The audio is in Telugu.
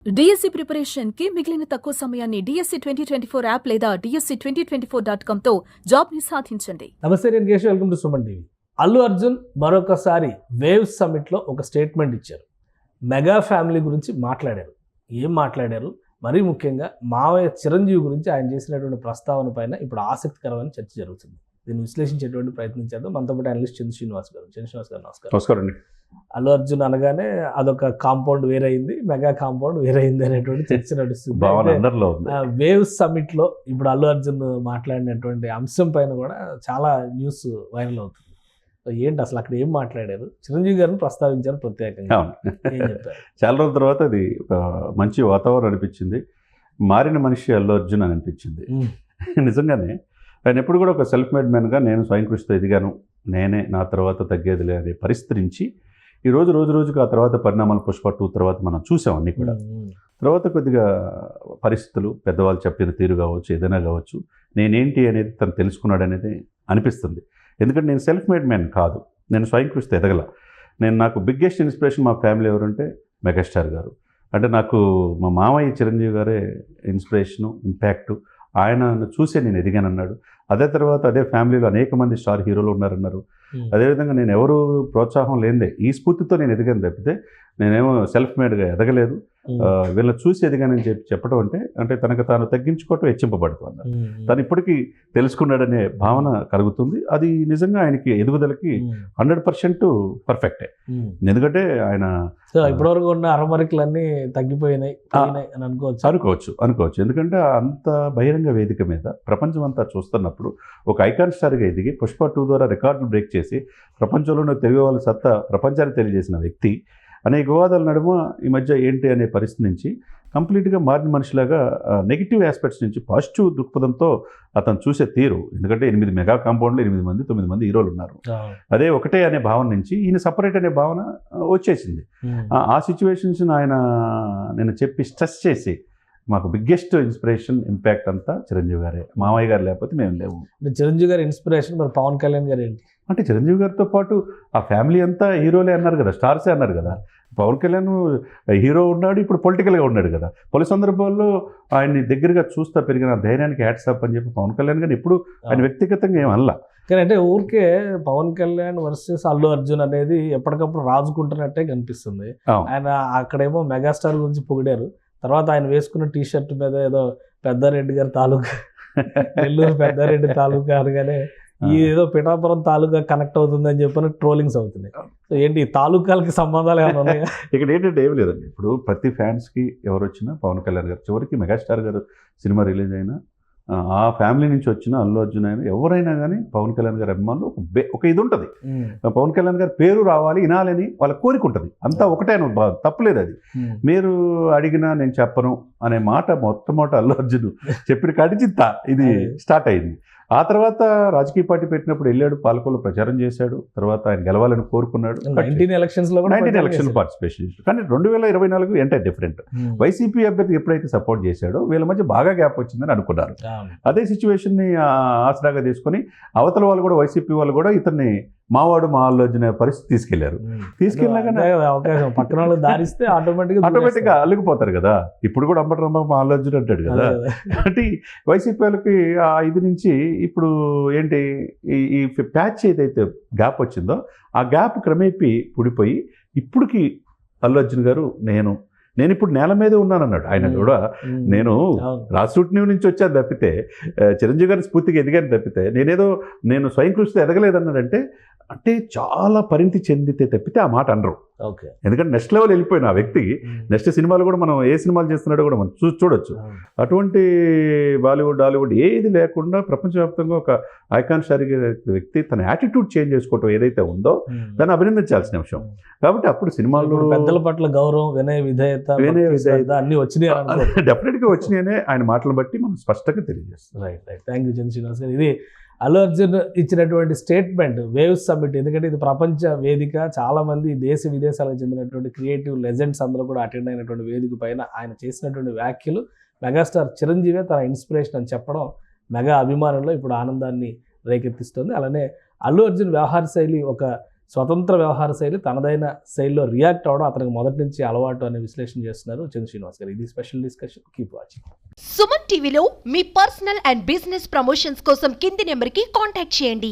డిఎస్సి ప్రిపరేషన్ కి మిగిలిన తక్కువ సమయాన్ని డిఎస్సి 2024 యాప్ లేదా DSC2024.com తో జాబ్ ని సాధించండి. నమస్తే, నేను Keshav. Welcome to Suman TV. Allu Arjun మరొకసారి వేవ్స్ సమ్మిట్లో ఒక స్టేట్మెంట్ ఇచ్చారు. మెగా ఫ్యామిలీ గురించి మాట్లాడారు. ఏం మాట్లాడారు? మరీ ముఖ్యంగా మావయ్య చిరంజీవి గురించి ఆయన చేసినటువంటి ప్రస్తావన పైన ఇప్పుడు ఆసక్తికరమైన చర్చ జరుగుతుంది. దీన్ని విశ్లేషించేటువంటి ప్రయత్నం చేద్దాం. మనతో పాటు అనలిస్ట్ చంద్ర శ్రీనివాస్ గారు. నమస్కారం అండి. అల్లు అర్జున్ అనగానే అదొక కాంపౌండ్ వేరైంది, మెగా కాంపౌండ్ వేరైంది అనేటువంటి చర్చ నడుస్తుంది. వేవ్స్ సమ్మిట్ లో ఇప్పుడు అల్లు అర్జున్ మాట్లాడినటువంటి అంశం పైన కూడా చాలా న్యూస్ వైరల్ అవుతుంది. ఏంటి అసలు అక్కడ ఏం మాట్లాడారు? చిరంజీవి గారిని ప్రస్తావించారు ప్రత్యేకంగా. చాలా రోజుల తర్వాత అది ఒక మంచి వాతావరణం అనిపించింది. మారిన మనిషి అల్లు అర్జున్ అని అనిపించింది. నిజంగానే ఆయన ఎప్పుడు కూడా ఒక సెల్ఫ్ మేడ్ మ్యాన్గా నేను స్వయం కృషితో ఎదిగాను, నేనే నా తర్వాత తగ్గేదిలే అనే పరిస్థితి నుంచి ఈరోజు రోజుకు ఆ తర్వాత పరిణామాలు పుష్ప 2 తర్వాత మనం చూసాం అన్నీ కూడా. తర్వాత కొద్దిగా పరిస్థితులు, పెద్దవాళ్ళు చెప్పిన తీరు కావచ్చు, ఏదైనా కావచ్చు, నేనేంటి అనేది తను తెలుసుకున్నాడు అనేది అనిపిస్తుంది. ఎందుకంటే నేను సెల్ఫ్ మేడ్ మ్యాన్ కాదు, నేను స్వయం కృషితో ఎదగల. నాకు బిగ్గెస్ట్ ఇన్స్పిరేషన్ మా ఫ్యామిలీ ఎవరంటే మెగాస్టార్ గారు. అంటే నాకు మా మామయ్య చిరంజీవి గారే ఇన్స్పిరేషను, ఇంపాక్టు. ఆయన చూసే నేను ఎదిగానన్నాడు. అదే తర్వాత అదే ఫ్యామిలీలో అనేక మంది స్టార్ హీరోలు ఉన్నారన్నారు. అదేవిధంగా నేను ఎవరు ప్రోత్సాహం లేనిదే ఈ స్ఫూర్తితో నేను ఎదిగాను తప్పితే నేనేమో సెల్ఫ్ మేడ్గా ఎదగలేదు. వీళ్ళని చూసి ఎదిగానని చెప్పడం అంటే తనకు తాను తగ్గించుకోవటం హెచ్చింపబడుతుంది. తను ఇప్పటికీ తెలుసుకున్నాడనే భావన కలుగుతుంది. అది నిజంగా ఆయనకి ఎదుగుదలకి 100% పర్ఫెక్టే. ఎందుకంటే ఆయన ఇప్పటివరకు ఉన్న అరమరికలన్నీ తగ్గిపోయినాయి అని అనుకోవచ్చు. ఎందుకంటే అంత బహిరంగ వేదిక మీద ప్రపంచం అంతా చూస్తున్నప్పుడు ఒక ఐకాన్ స్టార్గా ఎదిగి పుష్ప 2 ద్వారా రికార్డులు బ్రేక్ చేసి ప్రపంచంలో తెలుగు వాళ్ళ సత్తా ప్రపంచానికి తెలియజేసిన వ్యక్తి అనేక వివాదాల నడుమ ఈ మధ్య ఏంటి అనే పరిస్థితి నుంచి కంప్లీట్గా మారిన మనిషిలాగా నెగిటివ్ ఆస్పెక్ట్స్ నుంచి పాజిటివ్ దృక్పథంతో అతను చూసే తీరు. ఎందుకంటే 8 మెగా కాంపౌండ్లో 8 మంది 9 మంది హీరోలు ఉన్నారు. అదే ఒకటే అనే భావన నుంచి ఈయన సపరేట్ అనే భావన వచ్చేసింది. ఆ సిచ్యువేషన్స్ ఆయన నేను చెప్పి స్ట్రెస్ చేసి మాకు బిగ్గెస్ట్ ఇన్స్పిరేషన్, ఇంపాక్ట్ అంతా చిరంజీవి గారే. మామయ్య గారు లేకపోతే మేము లేవు. చిరంజీవి గారి ఇన్స్పిరేషన్ మరి పవన్ కళ్యాణ్ గారు ఏంటి అంటే చిరంజీవి గారితో పాటు ఆ ఫ్యామిలీ అంతా హీరోలే అన్నారు కదా, స్టార్సే అన్నారు కదా. పవన్ కళ్యాణ్ హీరో ఉన్నాడు, ఇప్పుడు పొలిటికల్గా ఉన్నాడు కదా. పలు సందర్భాల్లో ఆయన్ని దగ్గరగా చూస్తా పెరిగిన ధైర్యానికి హ్యాట్సాప్ అని చెప్పి పవన్ కళ్యాణ్ గారిని ఎప్పుడు ఆయన వ్యక్తిగతంగా ఏం అనలా. కానీ అంటే ఊరికే పవన్ కళ్యాణ్ వర్సెస్ అల్లు అర్జున్ అనేది ఎప్పటికప్పుడు రాజుకుంటున్నట్టే కనిపిస్తుంది. ఆయన అక్కడేమో మెగాస్టార్ గురించి పొగిడారు, తర్వాత ఆయన వేసుకున్న టీషర్ట్ మీద ఏదో పెద్దారెడ్డి గారి తాలూకా, నెల్లూరు పెద్దారెడ్డి తాలూకా అనగానే ఈ ఏదో పిఠాపురం తాలూకా కనెక్ట్ అవుతుందని చెప్పని ట్రోలింగ్స్ అవుతున్నాయి. సో ఏంటి తాలూకాలకి సంబంధాలు ఏమైనా ఉన్నాయా? ఇక్కడ ఏంటంటే ఏమి లేదండి. ఇప్పుడు ప్రతి ఫ్యాన్స్కి ఎవరు వచ్చినా పవన్ కళ్యాణ్ గారు, చివరికి మెగాస్టార్ గారు సినిమా రిలీజ్ అయినా ఆ ఫ్యామిలీ నుంచి వచ్చిన అల్లు అర్జున్ అయినా ఎవరైనా కానీ పవన్ కళ్యాణ్ గారి అభిమానులు ఒక ఇది ఉంటుంది. పవన్ కళ్యాణ్ గారి పేరు రావాలి, వినాలని వాళ్ళ కోరిక ఉంటుంది. అంతా ఒకటే, తప్పలేదు. అది మీరు అడిగినా నేను చెప్పను అనే మాట మొట్టమొదట అల్లు అర్జున్ చెప్పిన కాడిచి ఇది స్టార్ట్ అయింది. ఆ తర్వాత రాజకీయ పార్టీ పెట్టినప్పుడు వెళ్ళాడు, పాలకొల్లు ప్రచారం చేశాడు. తర్వాత ఆయన గెలవాలని కోరుకున్నాడు. 19 ఎలక్షన్స్లో పార్టిసిపేషన్ చేశాడు. కానీ 2024 ఎంటైర్ డిఫరెంట్. వైసీపీ అభ్యర్థి ఎప్పుడైతే సపోర్ట్ చేశాడో వీళ్ళ మధ్య బాగా గ్యాప్ వచ్చిందని అనుకున్నారు. అదే సిచ్యువేషన్ని ఆసరాగా తీసుకొని అవతల వాళ్ళు కూడా, వైసీపీ వాళ్ళు కూడా ఇతన్ని మావాడు మా అల్లు అర్జున్ పరిస్థితి తీసుకెళ్ళినాకనే అవకాశం పక్కన వాళ్ళు దారిస్తే ఆటోమేటిక్గా అల్లుకుపోతారు కదా. ఇప్పుడు కూడా అంబటరాంబ మా అల్లు అర్జున్ అంటాడు కదా. కాబట్టి వైసీపీ వాళ్ళకి ఆ ఇది నుంచి ఇప్పుడు ఏంటి ఈ ప్యాచ్ ఏదైతే గ్యాప్ వచ్చిందో ఆ గ్యాప్ క్రమేపీ పుడిపోయి ఇప్పటికి అల్లు అర్జున్ గారు నేను ఇప్పుడు నేల మీద ఉన్నానన్నాడు. ఆయన కూడా నేను రాసూట్ నుంచి వచ్చాను తప్పితే, చిరంజీవి గారి స్ఫూర్తిగా ఎదిగాను తప్పితే నేను స్వయం కృషితో ఎదగలేదన్నాడంటే అంటే చాలా పరిణితి చెందితే తప్పితే ఆ మాట అనరు. ఎందుకంటే నెక్స్ట్ లెవెల్ వెళ్ళిపోయిన ఆ వ్యక్తి నెక్స్ట్ సినిమాలు కూడా మనం ఏ సినిమాలు చేస్తున్నాడో కూడా మనం చూడొచ్చు. అటువంటి బాలీవుడ్, హాలీవుడ్ ఏది లేకుండా ప్రపంచవ్యాప్తంగా ఒక ఐకాన్ స్టార్ వ్యక్తి తన యాటిట్యూడ్ చేంజ్ చేసుకోవటం ఏదైతే ఉందో దాన్ని అభినందించాల్సిన విషయం. కాబట్టి అప్పుడు సినిమాల్లో పెద్దల పట్ల గౌరవం, వినయ విధేయత అన్ని వచ్చినాయి, డెఫినెట్గా వచ్చినాయనే ఆయన మాటలు బట్టి మనం స్పష్టంగా తెలియజేస్తాం. రైట్. థ్యాంక్ యూ చంద్ర శ్రీనివాస్ గారు. ఇది అల్లు అర్జున్ ఇచ్చినటువంటి స్టేట్మెంట్ వేవ్స్ సమ్మిట్. ఎందుకంటే ఇది ప్రపంచ వేదిక, చాలామంది దేశ విదేశాలకు చెందినటువంటి క్రియేటివ్ లెజెండ్స్ అందరూ కూడా అటెండ్ అయినటువంటి వేదిక పైన ఆయన చేసినటువంటి వ్యాఖ్యలు మెగాస్టార్ చిరంజీవి తన ఇన్స్పిరేషన్ అని చెప్పడం మెగా అభిమానుల్లో ఇప్పుడు ఆనందాన్ని రేకెత్తిస్తుంది. అలానే అల్లు అర్జున్ వ్యవహార శైలి ఒక స్వతంత్ర వ్యవహార శైలి, తనదైన శైలిలో రియాక్ట్ అవ్వడం అతనికి మొదటి నుంచి అలవాటు అనే విశ్లేషణ చేస్తున్నారు చంద్ర శ్రీనివాస్ గారు. ఇది special discussion. Keep watching. Suman టీవీలో మీ పర్సనల్ అండ్ బిజినెస్ ప్రమోషన్స్ కోసం కింది నెంబర్కి కాంటాక్ట్ చేయండి.